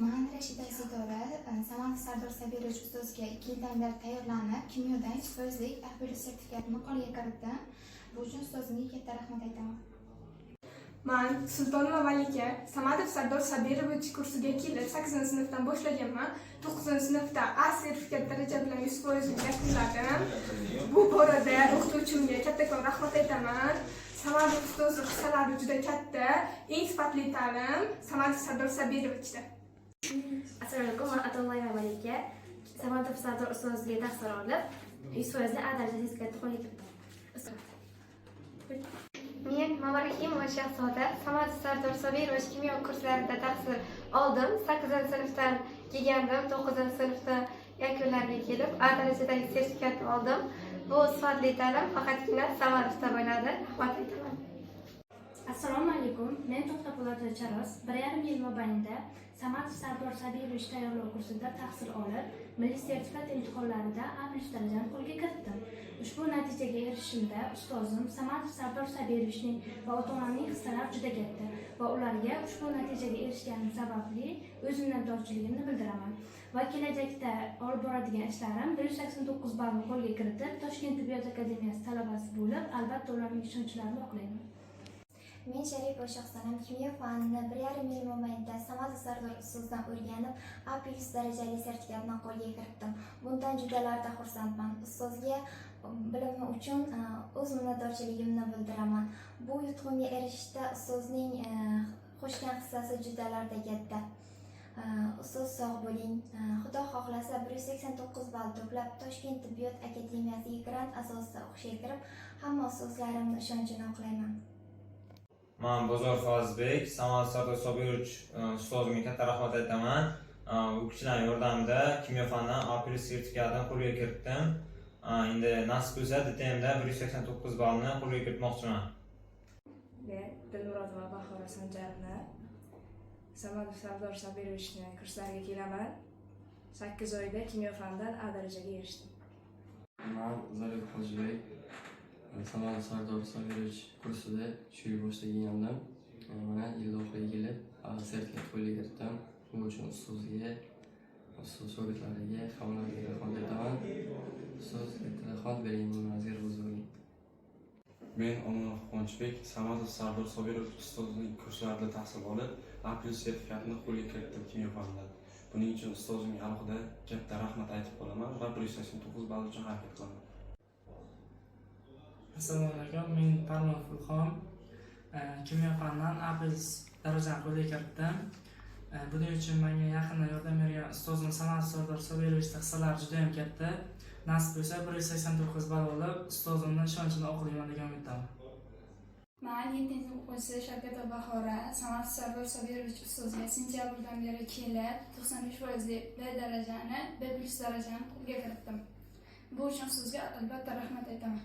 Man Rashida Sidora, Samad Sardor Sabirovich ustozga 2 yildan beri tayyorlanib, kimyodan ustozlik A+ sertifikatini qo'lga kiritdim. Bu uchun ustozimga katta rahmat aytaman. Man Sultonova Malika Samadov Sardor Sabirovich kursiga kelib 8-sinfdan boshlaganman. 9-sinfda A sertifikat daraja bilan 100% yakunladim. Bu borada o'qituvchimga kattakon rahmat aytaman. Samadov ustozi hissalari juda katta. Eng sifatli ta'lim Samadov Sardor Sabirovichda. Assalomu alaykum, men Ato'llayeva Malika. Samadov Sardor ustoziga tahsil olib, 100% A daraja sertifikatni qo'lga kiritdim. Men Mamarahimova Shahzoda Samadov Sardor Sabirovich kimyo kurslarida tahsil oldim. 8-sinfdan kelgandim, 9-sinfda yakunlarga kelib A darajadagi sertifikatni oldim. Bu sifatli ta'lim faqatgina Samadovda bo'ladi. Rahmat aytaman. Assalomu alaykum, men To'xtapo'latova Charos 1,5 yil mobaynida Samadov Sardor Sabirovich tayyorlov kursida tahsil olib, milliy sertifikat imtihonlarida A+ darajani qo'lga kiritdim. Ushbu natijaga erishishimda ustozim Samadov Sardor Sabirovichning va ota-onamning hissalari juda katta va ularga ushbu natijaga erishganim sababli o'z minnatdorchiligimni bildiraman. Va kelajakda olib boradigan ishlarim 189 ballni qo'lga kiritib, Toshkent tibbiyot akademiyasi talabasi bo'lib, albatta ularning ishonchlarini oqlayman. Men Sharipova Shohsanam kimyo fanini 1,5 yil mobaynida Samadov Sardor ustozdan o'rganib, A+ darajali sertifikatni qo'lga kiritdim. Bundan judalarda xursandman. Ustozga bilimi uchun o'z minnatdorchiligimni bildiraman. Bu yutuqimga erishishda ustozning qo'shgan hissasi judalarda katta. Ustoz sog' bo'ling. Xudo xohlasa 189 ball to'plab Toshkent tibbiyot akademiyasiga grant asosida o'qishga kirib, hamma ustozlarimning ishonchini oqlayman. Men Bozor Fazbek, Samadov Sardor Sabirovich ustozimga katta rahmat aytaman. Bu kishilarning yordamida kimyo fanidan A+ sertifikatini qo'lga kiritdim. Endi nasib bo'lsa, DTMda 189 ballni qo'lga kiritmoqchiman. Men Dilmurodova Bahora Sanjarni Samadov Sardor Sabirovichning kurslariga kelaman. 8 oyda kimyo fanidan A darajaga erishdim. Men Zarif Hojibek Samadov Sardor Sabirovich kursida shu yil boshlagandim. Mana yil oxiriga kelib A sertifikat qo'lga kiritdim. Bu uchun ustozga, ustoz shogirdlariga, hammalarga rahmat aytaman. Ustoz katta rahmat bering, nazir huzuriga. Men Omonov Quvonchbek Samadov Sardor Sabirovich ustozining kurslarida tahsil olib, A+ sertifikatini qo'lga kiritdim kimyo fanidan. Buning uchun ustozimga alohida katta rahmat aytib qolaman va 189 ball uchun harakat qilaman. Assalomu alaykum, men Parmonov Fulxon kimyo fanidan A+ darajani qo'lga kiritdim. Buning uchun menga yaqindan yordam bergan ustozim Samadov Sardor Sabirovich hissalari juda ham katta. Nasib bo'lsa 189 ball olib, ustozimning ishonchini oqlayman degan umiddaman. Men 7-sinf o'quvchisi Shavkatova Bahora Samadov Sardor Sabirovich ustozga sentyabrdan beri kelib 95% B darajani, B+ darajani qo'lga kiritdim. Bu uchun sizga albatta rahmat aytaman.